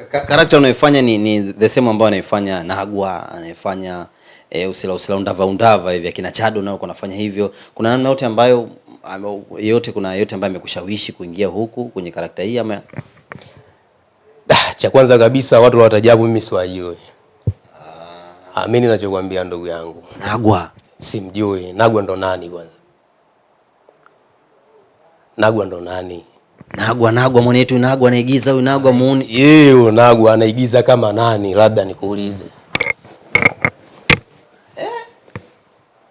Character unaifanya ni the same ambayo anaifanya Nagwa, anaifanya usila undava hivi akina Chado nao kunafanya hivyo. Kuna namna yote ambayo kuna yote ambayo amekushawishi kuingia huku kwenye character hii ama? Cha kwanza kabisa watu watajabu mimi siwajui. Mimi ninachokuambia ndugu yangu. Nagwa simjui. Nagwa ndo nani kwanza? Nagwa ndo nani? Nagwa mwanetu Nagwa anaigiza huyu Nagwa muone. Yeye Nagwa anaigiza kama nani? Labda nikuulize.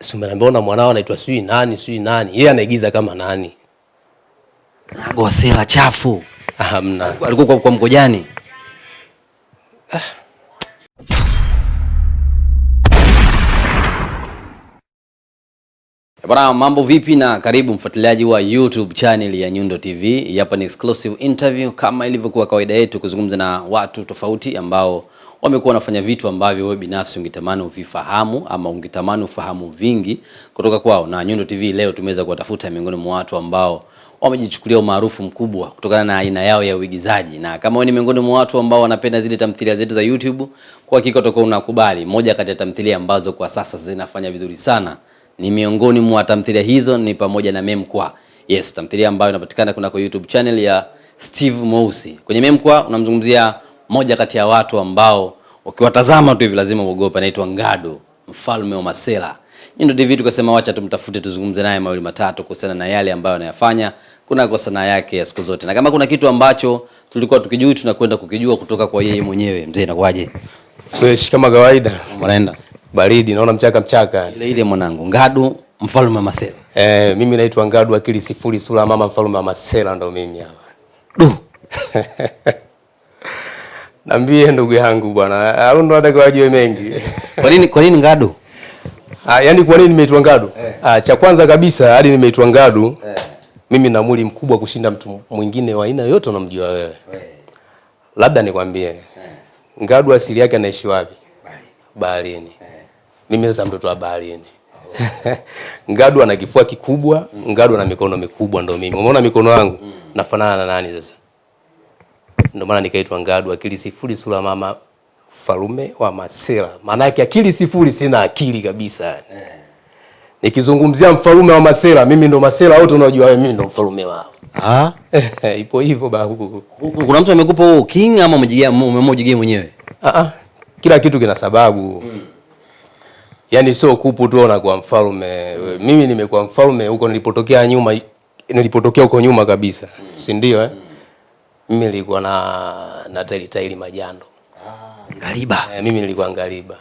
Si umeambiwa mwanao anaitwa sui nani? Yeye anaigiza kama nani? Nagwa sela chafu. Hamna. Alikuwa kwa Mkojani. Bwana, mambo vipi na karibu mfuatiliaji wa YouTube channel ya Nyundo TV. Hapa ni exclusive interview kama ilivyokuwa kawaida yetu kuzungumza na watu tofauti ambao wamekuwa wanafanya vitu ambavyo wewe binafsi ungetamani uvifahamu ama ungetamani ufahamu vingi kutoka kwao. Na Nyundo TV leo tumeweza kuwatafuta miongoni mwa watu ambao wamejichukulia umaarufu mkubwa kutokana na aina yao ya uigizaji. Na kama wewe ni miongoni mwa watu ambao wanapenda zile tamthilia zetu za YouTube, kwa hakika utakuwa unakubali moja kati ya tamthilia ambazo kwa sasa zinafanya vizuri sana. Ni miongoni mwa tamthilia hizo ni pamoja na Memkwa. Yes, tamthilia ambayo inapatikana kunako YouTube channel ya Steve Mweusi. Kwenye Memkwa unamzungumzia moja kati ya watu ambao ukiwatazama tu hivi lazima uogope, anaitwa Ngado, mfalme wa Masela. Nyundo TV tukasema wacha tumtafute tuzungumze naye mawili matatu kuhusiana na yale ambayo anayafanya kunako sanaa yake ya siku zote. Na kama kuna kitu ambacho tulikuwa tukijui tunakwenda kukijua kutoka kwa yeye mwenyewe. Mzee inakuaje? Fresh kama kawaida. Mnaenda baridi, naona mchaka. Ile mwanangu Ngado, mfalme wa Masela. Mimi naitwa Ngado akili sifuri sura mama mfalme wa Masela ndo mimi hapa. Niambie ndugu yangu bwana, au ndo nataka wajue mengi. Kwa nini Ngado? Yaani kwa nini nimeitwa Ngado? Cha kwanza kabisa hadi nimeitwa Ngado. Mimi na mwili mkubwa kushinda mtu mwingine wa aina yote unamjua wewe. Labda nikwambie. Ngado asili yake anaishi wapi? Baharini. Mimi sasa mtoto wa baharini. Ngado ana kifua kikubwa, Ngado ana mikono mikubwa ndo mimi. Umeona mikono yangu? Nafanana na nani sasa? Ndio maana nikaitwa Ngado akili sifuri sura mama mfalme wa Masela. Maana yake akili sifuri, sina akili kabisa. Nikizungumzia mfalme wa Masela, mimi ndo Masela wote unajua wewe, mimi ndo mfalme wao. Ipo hivyo babu. Kuna mtu amekupa huo king ama umejigia mwenyewe? Kila kitu kina sababu. Yaani sio kupu tu na kwa mfalme. Mimi nimekuwa mfalme huko nilipotokea huko nyuma kabisa. Si ndio Mimi nilikuwa na tairi majando. Ngaliba. Mimi nilikuwa ngaliba.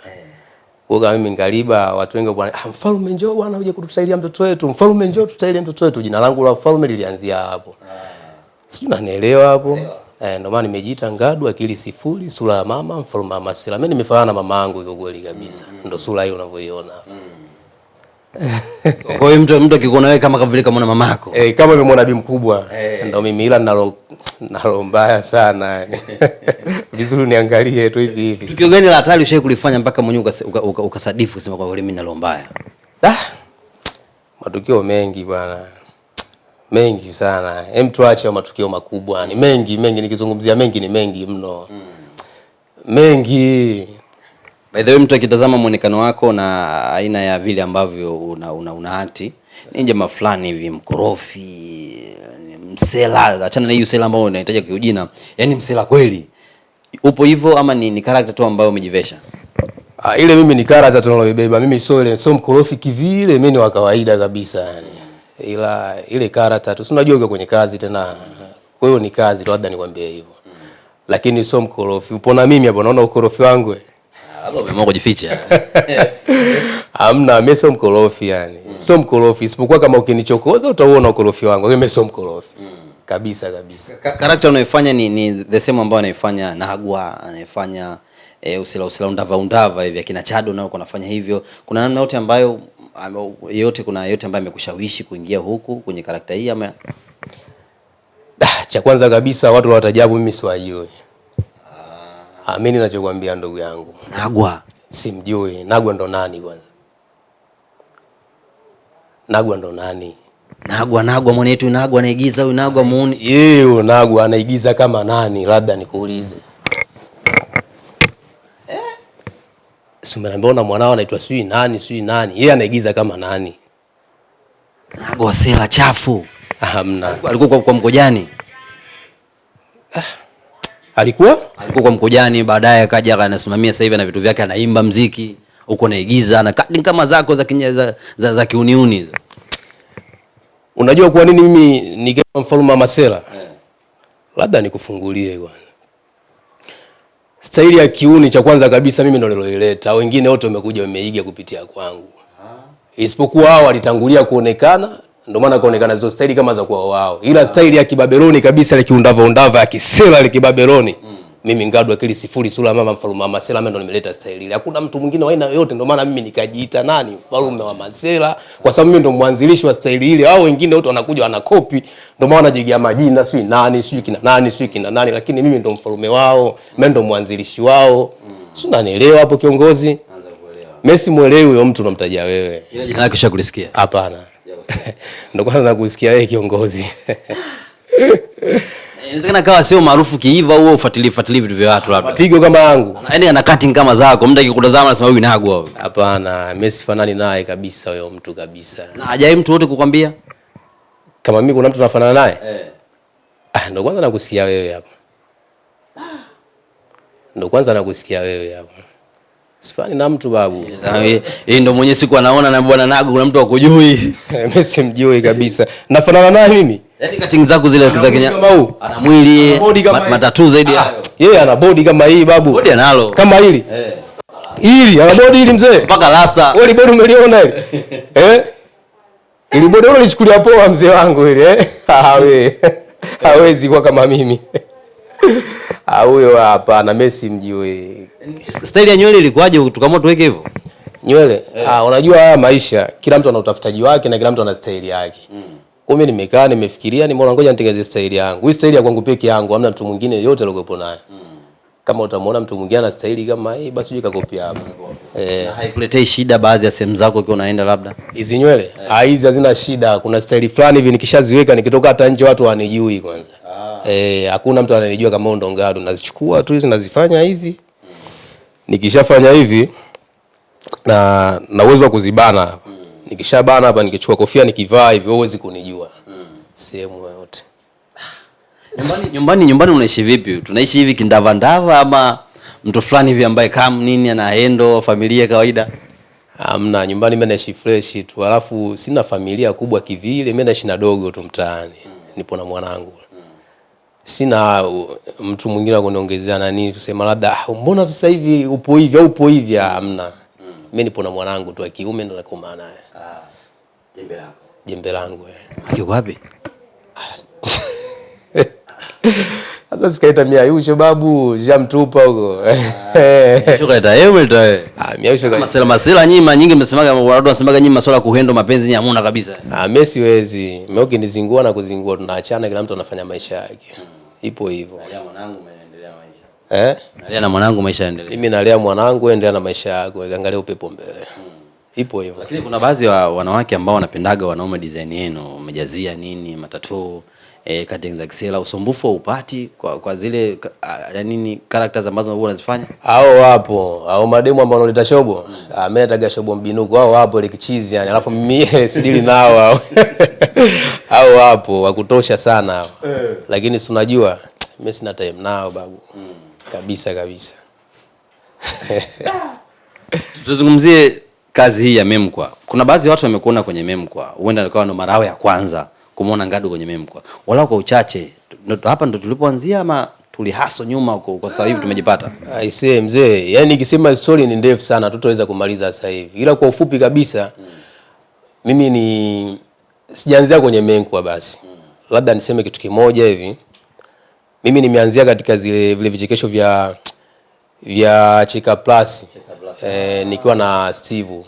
Kwa mimi ngaliba, watu wengi bwana, mfalme njoo bwana uje kutusaidia mtoto wetu. Mfalme njoo tusaidie mtoto wetu. Jina langu la mfalme lilianzia hapo. Sijui unanielewa hapo? Ndio maana nimejiita Ngado akili sifuri sura ya mama mfalme wa Masela. Mimi nimefanana na mama yangu hivyo kweli kabisa. Ndio sura hiyo unavyoiona. Kwa hiyo mtu akikuona wewe kama vile kama mama yako. Kama umemwona bi mkubwa. Ndio mimi, ila nalo mbaya sana. Vizuri niangalie tu hivi. Tukio gani la hatari ushawahi kulifanya mpaka mwenyewe ukasadifu kusema kwa mimi nalo mbaya? Matukio mengi bwana. Mengi sana. Tuache matukio makubwa. Ni mengi nikizungumzia mengi ni mengi mno. Mengi. By the way, mtu akitazama muonekano wako na aina ya vile ambavyo una act, ni jamaa fulani hivi mkorofi, msela, achana na hiyo sela ambayo unahitaji kiujina. Yaani msela kweli. Upo hivyo ama ni character tu ambayo umejivesha? Ile mimi ni character tunaloibeba. Mimi sio mkorofi kivile, mimi ni wa kawaida kabisa yani. Ila ile character tu unajua uko kwenye kazi tena. Kwa hiyo ni kazi tu, labda nikwambie hivyo. Lakini sio mkorofi. Upo na mimi hapo, unaona ukorofi wangu hapo umeamua kujificha. Hamna, mimi sio mkorofi yani. Sio mkorofi, isipokuwa kama ukinichokoza utaona ukorofi wangu. Mimi sio mkorofi. Kabisa. Character unaifanya ni the same ambayo anaifanya Nagwa, anaifanya usila undava hivi akina Chado nao kunafanya hivyo. Kuna namna yote ambayo kuna yote ambaye amekushawishi kuingia huku kwenye character hii ama? Cha kwanza kabisa watu watajabu mimi siwajui. Mimi ninachokuambia ndugu yangu. Nagwa simjui. Nagwa ndo nani kwanza? Nagwa ndo nani? Nagwa mwanetu Nagwa anaigiza huyu Nagwa muone. Nagwa anaigiza kama nani? Labda nikuulize. si umeambiwa mwanao anaitwa sui nani, yeye anaigiza kama nani? Nago sela chafu. Hamna. Alikuwa kwa Mkojani. Alikuwa kwa Mkojani, baadaye akaja anasimamia sasa hivi na vitu vyake, anaimba muziki, uko naigiza na kama zako za kiuniuni hizo. Unajua kwa nini mimi ni mfalme wa Masela? Labda nikufungulie bwana. Staili ya kiuni cha kwanza kabisa mimi ndo niloileta. Wengine wote wamekuja wameiga kupitia kwangu. Isipokuwa hao walitangulia kuonekana, ndio maana kaonekana hizo staili kama za kwa wao. Ila staili ya kibabeloni kabisa ile kiundava ya kisela ile kibabeloni. Mimi Ngadu akili sifuri sura mama mfalme wa Masela, mimi ndo nimeleta staili ile. Hakuna mtu mwingine wa aina yoyote, ndio maana mimi nikajiita nani? Mfalme wa Masela, kwa sababu mimi ndo mwanzilishi wa staili ile. Hao wengine wote wanakuja wanakopi, ndio maana wanajigia majina sio nani, sio kina nani, lakini mimi ndo mfalme wao, mimi ndo mwanzilishi wao. Sio, unanielewa hapo kiongozi? Anza kuelewa. Messi muelewi huyo mtu unamtaja wewe. Ile jina lake ushakulisikia? Hapana. Ndio kwanza nakusikia wewe kiongozi. Inawezekana kawa sio maarufu kiiva huo, ufuatilie vitu vya watu labda. Mapigo kama yangu. Yaani ana cutting kama zako, mtu akikutazama anasema huyu Nagu wewe. Hapana, Messi fanani naye kabisa huyo mtu kabisa. Na hajai mtu wote kukwambia kama mimi kuna mtu anafanana naye? Ndio kwanza nakusikia wewe hapa. Ndio kwanza nakusikia wewe hapa. Sifani na mtu babu. Yeye ndio mwenye siku anaona na bwana Nagu kuna mtu akujui. Messi mjui kabisa. Nafanana naye mimi? Yaani cutting zako zile za Kenya. Ana mwili matatu zaidi hayo. Yeye ana body kama hii babu. Body analo. Kama hili. Hili ana body hili mzee. Mpaka rasta. Wewe body umeliona hili? Ili body unalichukulia poa mzee wangu ile. Wewe. Hawezi kuwa kama mimi. Huyo hapana, Messi mjui. Style ya nywele ilikuwaje tukamua tuweke hivyo? Nywele? Unajua haya maisha, kila mtu ana utafutaji wake na kila mtu ana style yake. Kwa mimi nimekaa nimefikiria, nimeona ngoja nitengeze style yangu. Hii style ya kwangu peke yangu, hamna mtu mwingine yote aliyokuwa nayo. Kama utamwona mtu mwingine ana style kama hii, basi uje kakopi hapo. Na haikuletei shida baadhi ya sehemu zako ukiwa unaenda labda? Hizi nywele? Hizi hazina shida. Kuna style fulani hivi nikishaziweka nikitoka hata nje watu wanijui kwanza. Hakuna mtu ananijua kama ndo Ngadu. Nazichukua tu hizi nazifanya hivi. Nikishafanya hivi na uwezo wa kuzibana hapa. Nikishabana hapa nikichukua kofia nikivaa hivi huwezi kunijua. Sehemu yote. Nyumbani unaishi vipi? Tunaishi hivi kindava ama mtu fulani hivi ambaye kama nini anaendo familia kawaida? Hamna, nyumbani mimi naishi fresh tu. Alafu sina familia kubwa kivile, mimi naishi na dogo tu mtaani. Nipo na mwanangu. Sina mtu mwingine wa kuniongezea nani tuseme labda mbona sasa hivi upo hivi au upo hivi, hamna. Mimi nipo na mwanangu tu wa kiume ndo nako maana naye. Jembe lako. Jembe langu Yuko wapi? Sasa sikaita miayusho babu, jamtupa huko. Shuka ita yeye umelitoa. Miayusho Masela nyima nyingi msemaga watu wanasemaga nyima masuala kuhendo mapenzi hamuna kabisa. Mimi siwezi. Mimi ukinizingua na kuzingua tunaachana, kila mtu anafanya maisha yake. Ipo hivyo. Nalea mwanangu maendelea maisha. Nalea na mwanangu maisha yaendelee. Mimi nalea mwanangu endelea na maisha yako, angalia upepo mbele. Ipo hivyo. Lakini kuna baadhi ya wanawake ambao wanapendaga wanaume design yenu, umejazia nini, matatu, cutting za kisela, usumbufu upati kwa zile nini characters ambazo wewe unazifanya? Hao wapo, hao mademu ambao wanaleta shobo. Mimi nataga shobo mbinuko, hao wapo ile kichizi yani. Alafu mimi sidili nao hao. Hao wapo wa kutosha sana hao. Lakini si unajua mimi sina time nao babu. Kabisa. Tuzungumzie kazi hii ya Memkwa. Kuna baadhi ya watu wamekuona kwenye Memkwa. Huenda ikawa ndo mara yao ya kwanza kumuona Ngadu kwenye Memkwa. Wala kwa uchache. Hapa ndo tulipoanzia ama tulihaso nyuma kwa sasa hivi tumejipata? Aisee mzee, yani nikisema story ni ndefu sana tutaweza kumaliza sasa hivi. Ila kwa ufupi kabisa mimi ni sijaanzia kwenye Memkwa basi. Labda niseme kitu kimoja hivi. Mimi nimeanzia katika vile vichekesho vya Cheka Plus. Nikiwa na Steve.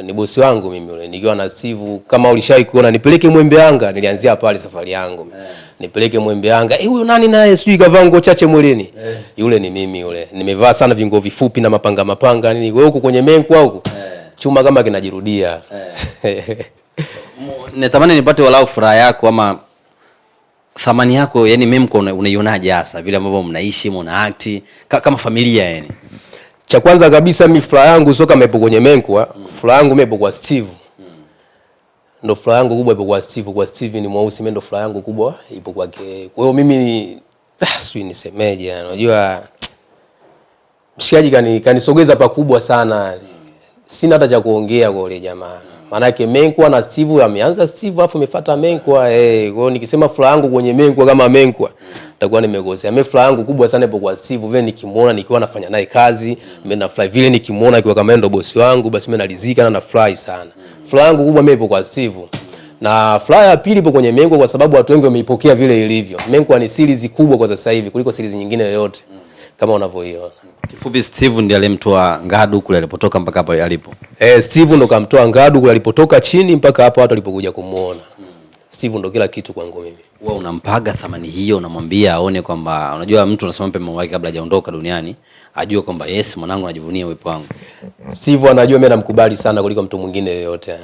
Ni bosi wangu mimi yule. Nikiwa na Steve, kama ulishawahi kuona nipeleke Mwembe Yanga, nilianzia pale safari yangu. Nipeleke Mwembe Yanga. Huyo nani naye sijui kavaa nguo chache mwilini. Yule ni mimi yule. Nimevaa sana vingo vifupi na mapanga nini. Wewe huko kwenye Memkwa huko. Chuma kama kinajirudia. Natamani nipate walau furaha yako ama thamani yako, yani Memkwa unaionaje hasa vile ambavyo mnaishi, mna act kama familia yani? Cha kwanza kabisa mimi furaha yangu sio kama ipo kwenye Menkwa, furaha yangu ipo kwa Steve. Ndo furaha yangu kubwa ipo kwa Steve. Kwa Steve ni mweusi, mimi ndo furaha yangu kubwa ipo kwake. Kwa hiyo mimi sijui nisemeje, unajua mshikaji kanisogeza pakubwa sana. Sina hata cha kuongea kwa yule jamaa. Maana yake Menkwa na Steve ameanza Steve afu imefuata Menkwa. Kwa hiyo nikisema furaha yangu kwenye Menkwa kama Menkwa nitakuwa nimekosea. Mimi furaha yangu kubwa sana ipo kwa Steve. Vile nikimuona nikiwa nafanya naye kazi, mimi nafurahi. Vile nikimuona akiwa kama ndo bosi wangu, basi mimi nalizika na nafurahi sana. Furaha yangu kubwa mimi ipo kwa Steve. Na furaha ya pili ipo kwenye Menkwa kwa sababu watu wengi wameipokea vile ilivyo. Menkwa ni series kubwa kwa sasa hivi kuliko series nyingine yoyote kama unavyoiona. Kifupi Steve ndiye alimtoa Ngadu kule alipotoka mpaka hapo alipo. Steve ndo kamtoa Ngadu kule alipotoka chini mpaka hapo watu walipokuja kumuona. Steve ndo kila kitu kwangu mimi. Wewe unampaga thamani hiyo, unamwambia aone kwamba unajua mtu anasema mpe mambo yake kabla hajaondoka duniani, ajue kwamba yes mwanangu anajivunia uwepo wangu. Steve anajua mimi namkubali sana kuliko mtu mwingine yoyote.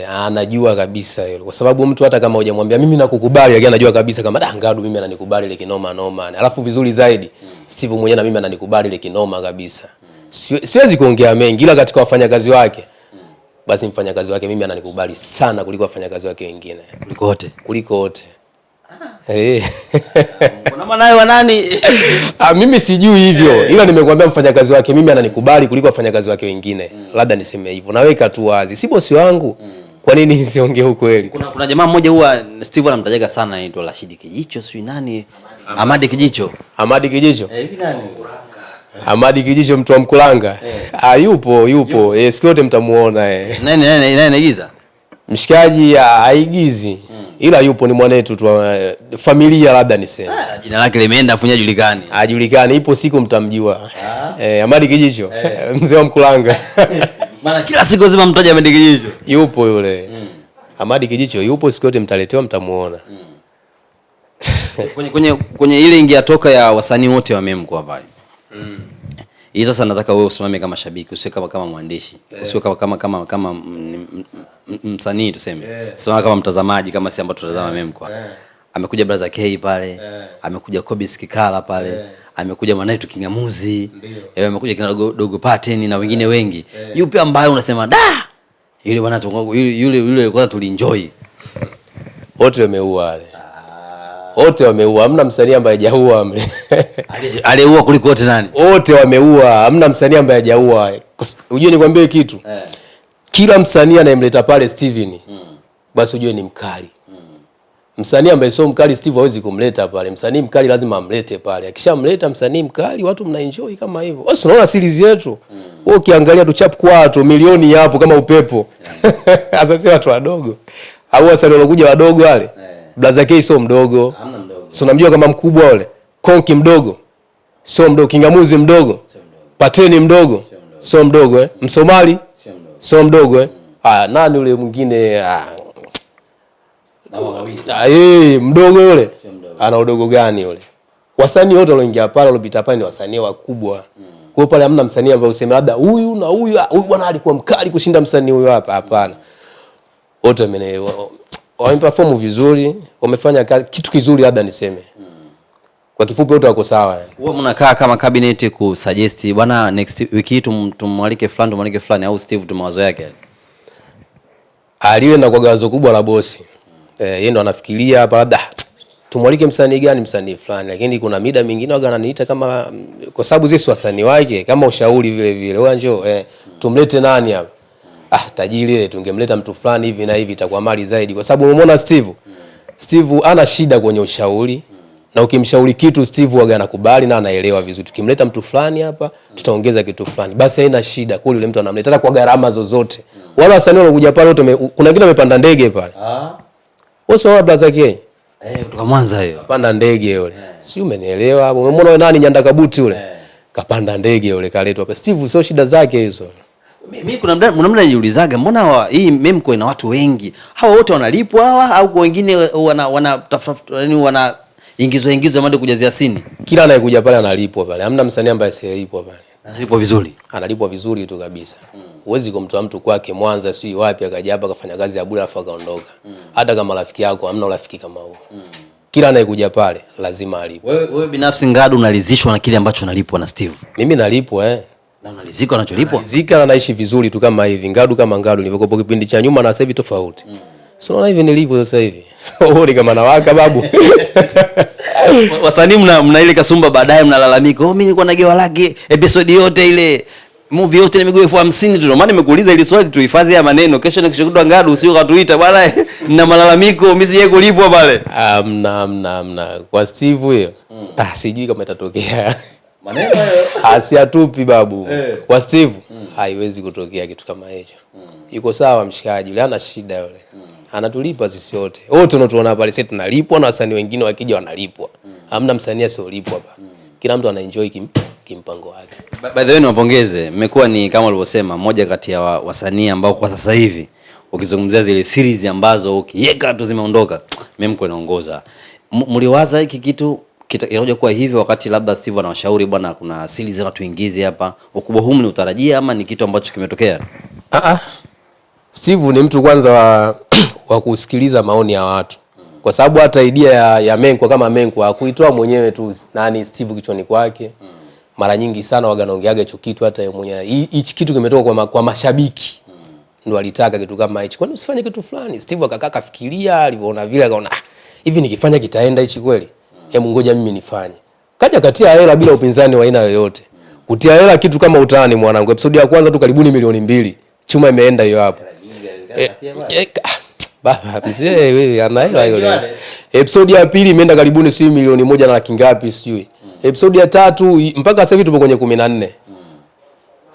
Anajua kabisa hilo. Kwa sababu mtu hata kama hujamwambia mimi nakukubali, lakini anajua kabisa kama Ngadu mimi ananikubali ile kinoma noma. Alafu vizuri zaidi, Steve mwenyewe na mimi ananikubali ile kinoma kabisa. Siwezi kuongea mengi ila katika wafanyakazi wake. Basi mfanyakazi wake mimi ananikubali sana kuliko wafanyakazi wake wengine. Kuliko wote. Kuna maana wa nani? Mimi sijui hivyo. Ila nimekuambia mfanyakazi wake mimi ananikubali kuliko wafanyakazi wake wengine. Labda niseme hivyo. Naweka tu wazi. Si bosi wangu. Kwa nini nisiongee ukweli? Kuna jamaa mmoja huwa Steve anamtajaga sana anaitwa Rashid Kijicho, sio nani? Ahmad Kijicho. Ahmad Kijicho? Hivi nani? Ahmad Kijicho mtu wa Mkulanga. Yupo. Siku yote mtamuona Nani anaigiza? Mshikaji haigizi. Ila yupo, ni mwanetu tu, familia labda niseme. Jina lake limeenda afunya julikani. Julikani, ipo siku mtamjua. Ahmad Kijicho, mzee wa Mkulanga. Maana kila siku lazima mtaje Ahmad Kijicho. Yupo yule. Ahmad Kijicho yupo, siku yote mtaletewa mtamuona. Kwenye ile ingiatoka ya wasanii wote wa Menkwa pale. Hii sasa nataka wewe usimame kama shabiki, usiwe kama mwandishi, usiwe kama msanii tuseme. Sema kama mtazamaji, kama si ambapo tutazama Menkwa. Amekuja Brother K pale, amekuja Kobis Kikala pale, amekuja Manaitu Kingamuzi, amekuja kina Dogo Pattern na wengine wengi. Yupi ambaye unasema da? Yule bwana yule kwanza tulienjoy. Wote wameua wale. Wote wameua, hamna msanii ambaye hajaua mle. Aliua kuliko wote nani? Wote wameua, hamna msanii ambaye hajaua. Unajua nikwambie kitu. Kila msanii anayemleta pale Steven, basi unajue ni mkali. Msanii ambaye sio mkali Steve hawezi kumleta pale. Msanii mkali lazima amlete pale. Akishamleta msanii mkali watu mnaenjoy kama hivyo. Wewe unaona series yetu. Wewe ukiangalia tu chap kwa milioni hapo kama upepo. Sasa si watu wadogo. Au wasanii walokuja wadogo wale. Brother K sio mdogo. Hamna mdogo. Sio unamjua kama mkubwa wale. Konki mdogo. Sio mdogo. Kingamuzi mdogo. Pateni mdogo. Sio mdogo Msomali sio mdogo nani yule mwingine mdogo yule. Ana udogo gani yule? Wasanii wote walioingia pale walopita pale ni wasanii wakubwa. Kwa pale hamna msanii ambaye useme labda huyu na huyu bwana alikuwa mkali kushinda msanii huyu hapa. Hapana. Wote wameperform vizuri, wamefanya kitu kizuri labda niseme. Kwa kifupi wote wako sawa Wewe mnakaa kama cabinet kusuggest bwana next wiki tumwalike fulani au Steve tumawazo yake. Aliwe na kwa gazo kubwa la bosi. Yeye ndo anafikiria hapa labda tumwalike msanii gani, msanii fulani, lakini kuna mida mingine waga ananiita kama kwa sababu sisi wasanii wake kama ushauri vile vile. Wewe njoo tumlete nani hapa? Tajiri tungemleta mtu fulani hivi na hivi itakuwa mali zaidi kwa sababu umeona Steve ana shida kwenye ushauri. Na ukimshauri kitu Steve waga anakubali na anaelewa vizuri. Tukimleta mtu fulani hapa tutaongeza kitu fulani. Basi haina shida kule yule mtu anamleta hata kwa gharama zozote. Wala wasanii wanakuja pale wote kuna wengine wamepanda ndege pale. Wewe sio Brother K? Kutoka Mwanza hiyo. Kapanda ndege yule. Si umenielewa hapo? Umemwona wewe nani Nyanda Kabuti yule? Kapanda ndege yule kaletwa hapa. Steve sio shida zake hizo. Mimi kuna muda najiulizaga mbona hii Menkwa ina watu wengi. Hawa wote wanalipwa hawa au wengine wana ingizwa mada kujazia sini. Kila anayekuja pale analipwa pale. Hamna msanii ambaye asiyelipwa pale. Analipwa vizuri. Analipwa vizuri tu kabisa. Huwezi kumtoa mtu kwake Mwanza si wapi akaja hapa akafanya kazi ya bure afa kaondoka. Hata kama rafiki yako hamna urafiki kama huo. Kila anayekuja pale lazima alipwe. Wewe binafsi Ngadu unalizishwa na kile ambacho unalipwa na Steve? Mimi nalipwa Na unalizika unacholipwa? Zika na naishi vizuri tu kama hivi. Ngadu kama ngadu nilivyokuwa kipindi cha nyuma na sasa hivi tofauti. So unaona hivi nilivyo sasa hivi. Ni kama nawaka babu. Wasanii mna ile kasumba baadaye mnalalamika, mimi nilikuwa nagewa laki episode yote ile. Movie yote nimegeuka 50 tu. Ndio maana nimekuuliza ili swali tuhifadhi ya maneno. Kesho na kesho kutwa Ngadu usio katuita bwana na malalamiko mimi sije kulipwa pale. Amna. Kwa Steve huyo. Sijui kama itatokea. Maneno hayo asiatupi babu. Kwa Steve haiwezi kutokea kitu kama hicho. Yuko sawa mshikaji, yule ana shida yule. Anatulipa sisi wote. Wote tunatuona pale sisi tunalipwa na wasanii wengine wakija wanalipwa. Hamna msanii asiolipwa hapa. Kila mtu ana enjoy kimpango wake. By the way niwapongeze, mmekuwa ni kama ulivyosema mmoja kati ya wasanii ambao kwa sasa hivi ukizungumzia zile series ambazo ukiweka tu zimeondoka, mimi mko naongoza. Mliwaza hiki kitu kitakuja kuwa hivyo wakati labda Steve anawashauri bwana kuna series za tuingize hapa, ukubwa huu mliutarajia ama ni kitu ambacho kimetokea? Steve ni mtu kwanza wa kusikiliza maoni ya watu. Kwa sababu hata idea ya Menkwa kama Menkwa hakuitoa mwenyewe tu nani Steve kichwani kwake. Mara nyingi sana waganaongeaga hicho kitu hata yeye mwenyewe. Hichi kitu kimetoka kwa mashabiki. Ndio alitaka kitu kama hichi. Kwani usifanye kitu fulani? Steve akakaa kafikiria, aliona vile akaona hivi nikifanya kitaenda hichi kweli? Hebu ngoja mimi nifanye. Kaja katia hela bila upinzani wa aina yoyote. Kutia hela kitu kama utani mwanangu. Episode ya kwanza tu karibuni milioni 2. Chuma imeenda hiyo hapo. Baba mzee wewe ana hela yule. Episode ya pili imeenda karibuni si milioni 1 na laki ngapi sijui. Episode ya 3 mpaka sasa hivi tupo kwenye 14.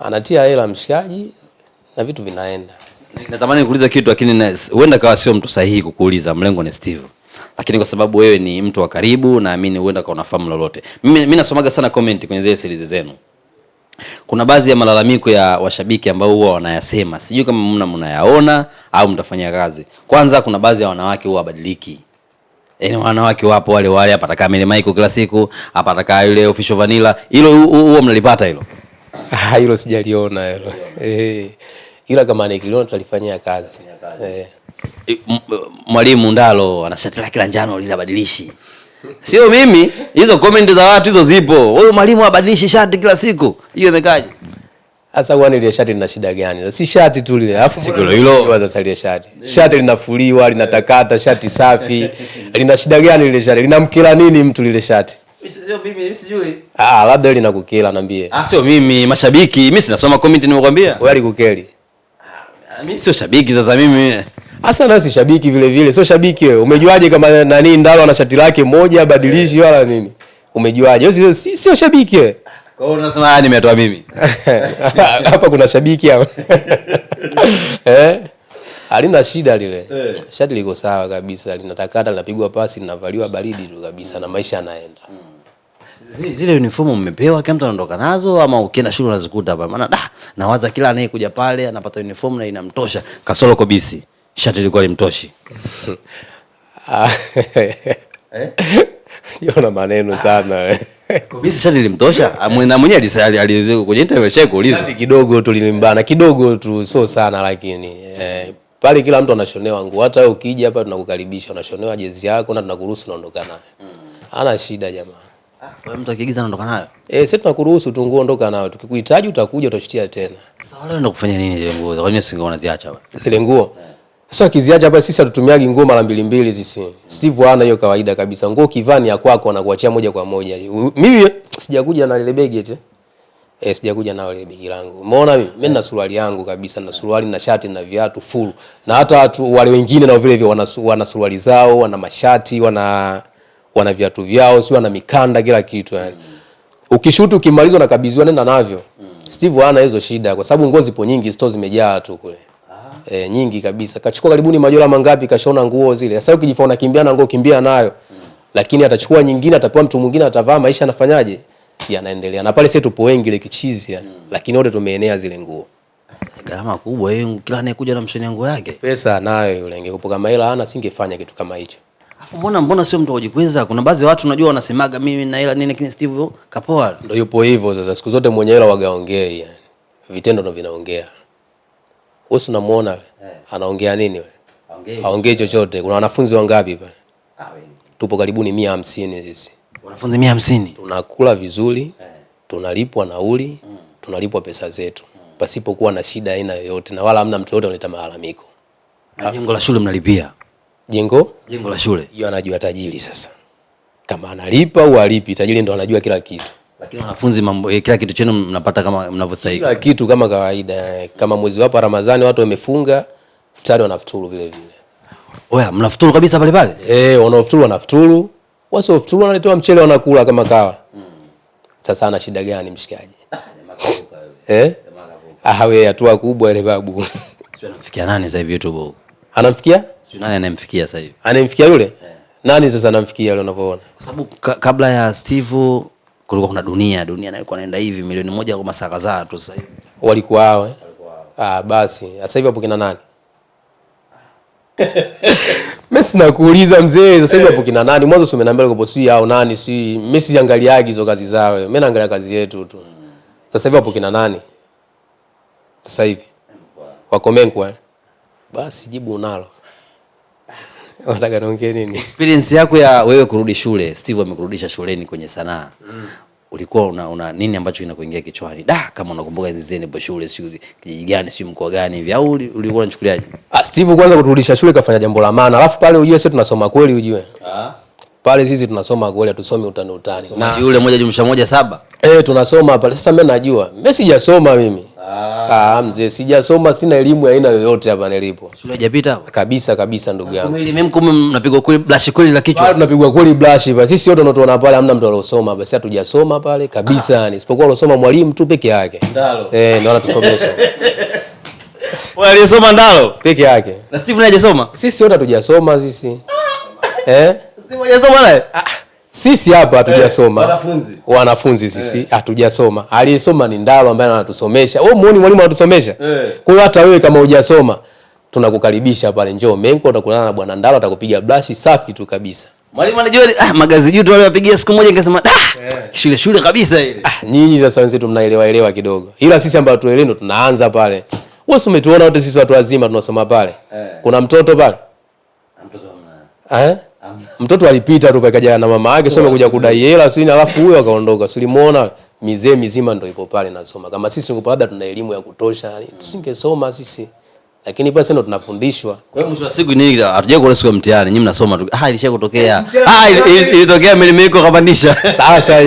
Anatia hela mshikaji na vitu vinaenda. Natamani kuuliza kitu lakini huenda kawa sio mtu sahihi kukuuliza, mlengo ni Steve. Lakini kwa sababu wewe ni mtu wa karibu naamini huenda kwa unafahamu lolote. Mimi nasomaga sana comment kwenye zile series zenu. Kuna baadhi ya malalamiko ya washabiki ambao huwa wanayasema. Sijui kama mnayaona au mtafanyia kazi. Kwanza kuna baadhi ya wanawake huwa wabadiliki. Yaani wanawake wapo wale hapa atakaa Mele Michael kila siku, hapa atakaa yule Official Vanilla. Hilo huwa mnalipata hilo? Hilo sijaliona hilo. Ila kama nikiliona tutalifanyia kazi. Mwalimu Ndalo ana shati lake la njano lile badilishi. Sio mimi, hizo comment za watu hizo zipo. Wewe mwalimu abadilishi shati kila siku. Hiyo imekaje? Sasa kwani ile shati lina shida gani? Si shati tu lile. Alafu siku hilo waza salia shati. Shati linafuliwa, linatakata, shati safi. Lina shida gani lile shati? Linamkila nini mtu lile shati? Sio mimi sijui. Labda linakukela niambie. Sio mimi, mashabiki. Mimi sinasoma comment nimekwambia. Wewe alikukeli. Mimi sio shabiki sasa mimi. Asa na si shabiki vile vile. Sio shabiki wewe. Umejuaje kama nani Ndalo ana shati lake moja badilishi wala nini? Umejuaje? Wewe sio shabiki wewe. Kwa hiyo unasema nimetoa mimi. Hapa kuna shabiki hapa. Halina shida lile. Shati liko sawa kabisa. Linatakata, linapigwa pasi, linavaliwa baridi tu kabisa na maisha yanaenda. Zile uniform mmepewa kama mtu anaondoka nazo ama ukienda shule unazikuta hapa? Maana nawaza kila anayekuja pale anapata uniform na inamtosha. Kasoro Kobisi. Shati lilikuwa limtoshi. Yona maneno sana. Kobisi shati limtosha? Na mwenyewe aliweza kwenye interview shake kuuliza. Shati kidogo tu lilimbana, kidogo tu sio sana lakini pale kila mtu anashonewa nguo. Hata wewe ukija hapa tunakukaribisha, unashonewa jezi yako na tunakuruhusu unaondoka nayo. Hana shida jamaa. Wewe mtu akigiza anaondoka nayo? Sisi tunakuruhusu tu nguo ondoka nayo. Tukikuhitaji utakuja utashitia tena. Sasa wale wanaenda kufanya nini zile nguo? Kwa nini singeona ziacha hapa? Zile nguo. Sasa kiziacha hapa sisi hatutumiagi nguo mara mbili sisi. Steve hana hiyo kawaida kabisa. Nguo kivani ya kwako anakuachia moja kwa moja. Mimi sijakuja na ile begi eti. Sijakuja na ile begi langu. Umeona mimi nina suruali yangu kabisa, na suruali na shati na viatu full. Na hata watu wale wengine na vile vile wana suruali zao, wana mashati, wana viatu vyao, sio wana mikanda kila kitu yani. Ukishuti ukimalizwa na kabidhiwa nenda navyo. Steve hana hizo shida kwa sababu nguo zipo nyingi, store zimejaa tu kule. Nyingi kabisa. Kachukua karibuni majola mangapi kashona nguo zile. Sasa ukijifanya unakimbia na nguo kimbia nayo. Lakini atachukua nyingine, atapewa mtu mwingine, atavaa, maisha yanafanyaje? Yanaendelea. Na pale sisi tupo wengi ile kichizi yani. Lakini wote tumeenea zile nguo. Gharama kubwa hiyo, kila anayekuja na mshoni yangu yake. Pesa nayo yule, ingekuwa kama hela hana singefanya kitu kama hicho. Alafu mbona sio mtu kujikweza? Kuna baadhi ya watu unajua wanasemaga mimi na hela nini, lakini Steve kapoa. Ndio yupo hivyo sasa. Siku zote mwenye hela wagaongea yani. Vitendo ndio vinaongea. Wewe unamuona anaongea nini wewe? Haongei chochote. Kuna wanafunzi wangapi pale? Tupo karibuni 150 sisi. Wanafunzi 150. Tunakula vizuri, tunalipwa nauli, tunalipwa pesa zetu pasipokuwa na shida aina yoyote, na wala hamna mtu yote analeta malalamiko. Na jengo la shule mnalipia? Jengo la shule hiyo anajua tajiri sasa, kama analipa au alipi, tajiri ndo anajua kila kitu. Lakini wanafunzi mambo kila kitu chenu mnapata kama mnavyostahili? Kila kitu kama kawaida. Kama mwezi wa Ramadhani watu wamefunga, iftari wanafuturu vile vile. Oya, mnafuturu kabisa pale pale? Wanafuturu wanafuturu. Wasio futuru wanaletewa mchele wanakula kama kawa. Sasa ana shida gani mshikaji? Jamaa kavuka wewe. Wewe hatua kubwa ile babu. Sio anamfikia nani sasa hivi YouTube? Anamfikia? Sio nani anamfikia sasa hivi? Anamfikia yule? Nani sasa anamfikia yule unavyoona? Kwa sababu kabla ya Steve kulikuwa kuna dunia nayo ilikuwa inaenda hivi milioni 1 kwa masaa kadhaa tu. Sasa hivi walikuwa hao basi sasa hivi hapo kina nani? Messi nakuuliza mzee, sasa hivi hapo kina nani? Mwanzo si umeniambia uko si au nani, si Messi angaliagi hizo kazi zao. Mimi naangalia kazi yetu tu. Sasa hivi hapo kina nani? Sasa hivi wako Menkwa basi jibu unalo. Unataka niongee nini? Experience yako ya wewe kurudi shule, Steve amekurudisha shuleni kwenye sanaa. Ulikuwa una nini ambacho kinakuingia kichwani? Kama unakumbuka enzi zile hapo shule, sio kijiji gani, sio mkoa gani hivi, au ulikuwa unachukuliaje? Steve kwanza kuturudisha shule kafanya jambo la maana. Alafu pale ujue sisi tunasoma kweli ujue. Pale sisi tunasoma kweli, hatusomi utani. Na yule 1+1 7. Tunasoma pale. Sasa mimi najua. Mimi sijasoma mimi. Mzee sijasoma, sina elimu ya aina yoyote hapa nilipo. Shule hajapita hapa? Kabisa ndugu yangu. Mimi mimi mnapigwa kweli blush kweli la kichwa. Pale tunapigwa kweli blush hapa. Sisi wote tunatoona pale hamna mtu aliyosoma, basi hatujasoma pale kabisa yani. Isipokuwa alosoma mwalimu tu peke yake. Ndalo. Ndio anatusomesha. Wale alisoma Ndalo peke yake. Na Steve naye hajasoma? Sisi wote hatujasoma sisi. Steve hajasoma naye? Sisi hapa hatujasoma. Wanafunzi sisi hatujasoma. Aliyesoma ni Ndalo ambaye anatusomesha. Wewe muone mwalimu anatusomesha? Kwa hiyo hata wewe kama hujasoma tunakukaribisha pale, njoo Menkwa, utakutana na bwana Ndalo, atakupiga brush safi tu kabisa. Mwalimu anajua magazi juu tu wale wapigia siku moja nikasema shule kabisa ile. Nyinyi sasa wenzetu mnaelewa kidogo. Ila sisi ambao tuelewe ndo tunaanza pale. Wewe umetuona wote sisi watu wazima tunasoma pale. Kuna mtoto pale? Mtoto hamna. Mtoto alipita tu kaja na mama yake soma kuja kudai hela sio, alafu huyo akaondoka. Ulimuona mizee mizima ndio ipo pale nasoma. Kama sisi tungekuwa labda tuna elimu ya kutosha, tusingesoma sisi. Lakini pale sasa tunafundishwa. Kwa hiyo mwisho wa siku ni hatujaje kwa siku ya mtihani, nyinyi mnasoma tu. Ilisha kutokea. Ilitokea milimiko kapandisha. Sasa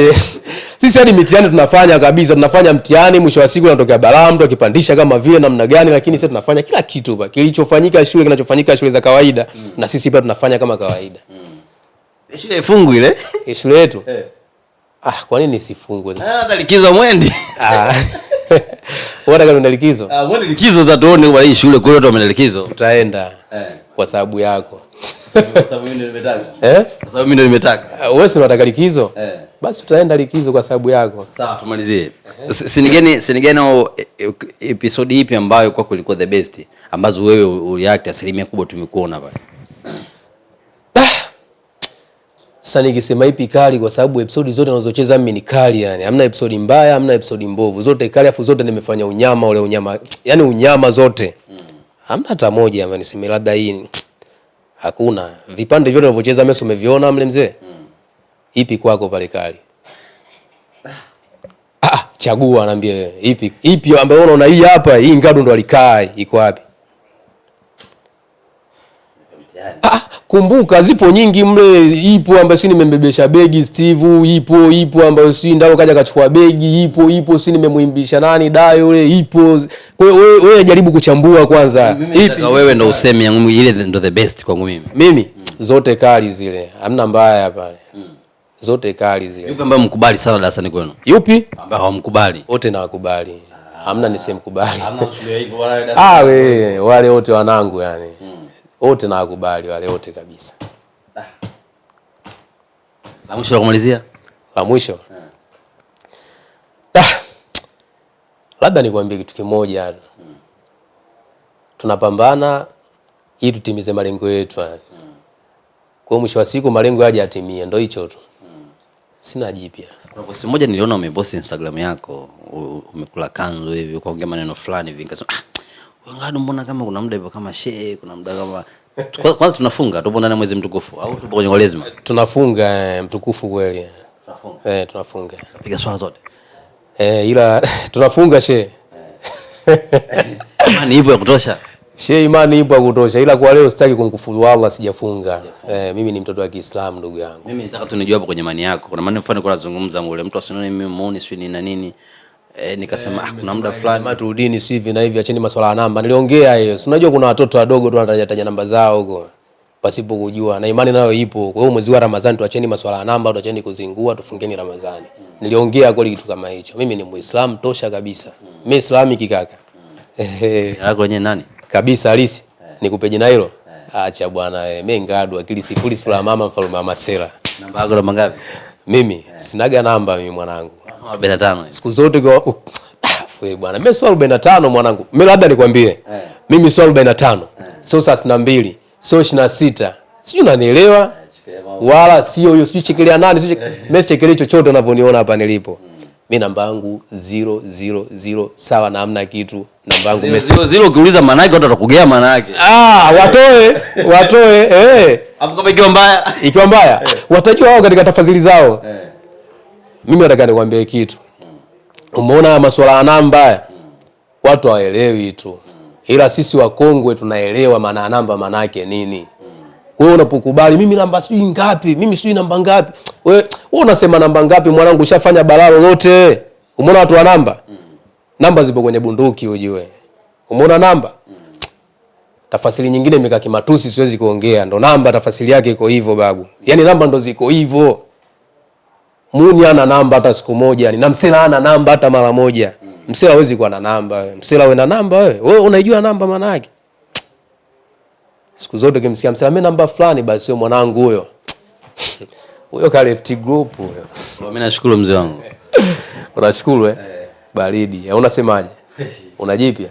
sisi hadi mitihani tunafanya kabisa, tunafanya mtihani mwisho wa siku unatokea balaa, mtu akipandisha kama vile namna gani, lakini sisi tunafanya kila kitu hapa. Kilichofanyika shule kinachofanyika shule za kawaida na sisi pia tunafanya kama kawaida. Shule ifungu ile? Shule yetu? Kwa nini isifungwe sasa? Hata likizo mwendi. Wewe unataka likizo? Mwendi likizo za tuone kwa hii shule kule watu wamelikizo. Tutaenda. Kwa sababu yako. Kwa sababu mimi ndio nimetaka. Kwa sababu mimi ndio nimetaka. Wewe si unataka likizo? Basi tutaenda likizo kwa sababu yako. Sawa, tumalizie. Sinigeni episode ipi ambayo kwako ilikuwa the best ambazo wewe uliact asilimia kubwa tumekuona pale? Sasa nikisema ipi kali, kwa sababu episode zote ninazocheza mimi ni kali yani. Hamna episode mbaya, hamna episode mbovu. Zote kali, afu zote nimefanya unyama ule unyama. Yaani unyama zote. Hamna hata moja ambayo niseme labda hii. Hakuna. Vipande vyote ninavyocheza mimi umeviona mle mzee? Ipi kwako pale kali? Chagua naambia wewe. Ipi ambayo unaona hii hapa, hii ngadu ndo alikaa, iko wapi? Kumbuka zipo nyingi mle. Ipo ambayo si nimembebesha begi Steve, ipo ambayo si Ndalo kaja kachukua begi, ipo si nimemuimbisha nani Dayo yule, ipo. Kwa hiyo wewe jaribu kuchambua kwanza. Ipi wewe ndo useme yangu ile ndo the best kwangu mimi? Mimi zote kali zile. Hamna mbaya pale. Zote kali zile. Yupi ambaye mkubali sana darasani kwenu? Yupi ambaye hawamkubali? Wote na wakubali. Hamna nisemkubali. Hamna shule hivyo wala wewe wale wote wanangu yani. Wote na wakubali wale wote kabisa. La mwisho la kumalizia? La mwisho? Labda nikwambie kitu kimoja. Tunapambana ili tutimize malengo yetu. Kwa mwisho wa siku malengo yaje yatimie, ndio hicho tu. Sina jipya. Kuna post moja niliona umepost Instagram yako, umekula kanzu hivi, ukaongea maneno fulani hivi, nikasema ngado mbona kama kuna muda hivyo kama shehe, kuna muda kama kwanza tunafunga, tupo ndani ya mwezi mtukufu au tupo kwenye lazima? Tunafunga mtukufu kweli. Tunafunga. Tunafunga. Tunapiga swala zote. Ila tunafunga she. Imani ipo ya kutosha. She, imani ipo ya kutosha, ila kwa leo sitaki kumkufuru Allah, sijafunga. Mimi ni mtoto wa Kiislamu ndugu yangu. Mimi nataka tunijue hapo kwenye imani yako. Kuna maana mfano kwa nazungumza ule mtu asinione mimi muone sio nini na nini. Nikasema kuna muda fulani maturudini sio hivi na hivi, acheni masuala ya namba. Niliongea hiyo. Si unajua kuna watoto wadogo tu wanataja namba zao huko pasipo kujua, na imani nayo ipo. Kwa hiyo mwezi wa Ramadhani tuacheni masuala ya namba, tuacheni kuzingua, tufungeni Ramadhani. Niliongea kweli kitu kama hicho. Mimi ni Muislamu tosha kabisa. Mimi Islami kikaka. Yako wenyewe nani? Kabisa halisi. Nikupe jina hilo? Acha bwana mimi Ngadu akili sifuri sura mama mfalme wa Masela. Namba yako namba ngapi? Mimi sinaga namba mimi mwanangu. 45. Siku zote kwa bwana mimi sio 45 mwanangu. Mimi labda nikwambie. Mimi sio 45. Sio 32. Sio 26. Sijui unanielewa? Wala sio hiyo, sijui chekelea nani, sijui mimi chekelea chochote unavyoniona hapa nilipo. Mimi namba yangu 000 sawa na hamna kitu. Namba yangu 000 ukiuliza maana yake watu watakugea maana yake. Watoe. Hapo kama ikiwa mbaya, watajua wao katika tafadhali zao. Mimi nataka nikwambie kitu. Umeona masuala ya namba watu hawaelewi tu. Ila sisi wakongwe tunaelewa maana ya namba maana yake nini. Wewe unapokubali mimi namba sijui ngapi, mimi sijui namba ngapi. Wewe unasema namba ngapi mwanangu, ushafanya balaa lolote. Umeona watu wa namba? Namba zipo kwenye bunduki ujue. Umeona namba? Tafasiri nyingine imekaa kimatusi, siwezi kuongea. Ndo namba tafasiri yake iko hivyo babu. Yaani namba ndo ziko hivyo. Muni ana namba hata siku moja, na Msela ana namba hata mara moja. Msela hawezi kuwa na namba wewe. Msela wewe na namba wewe. Wewe unaijua namba maana yake? Siku zote ukimsikia Msela mimi namba fulani, basi sio mwanangu huyo. Huyo ka left group huyo. Mimi nashukuru mzee wangu. Unashukuru baridi. Unasemaje? Unajipya?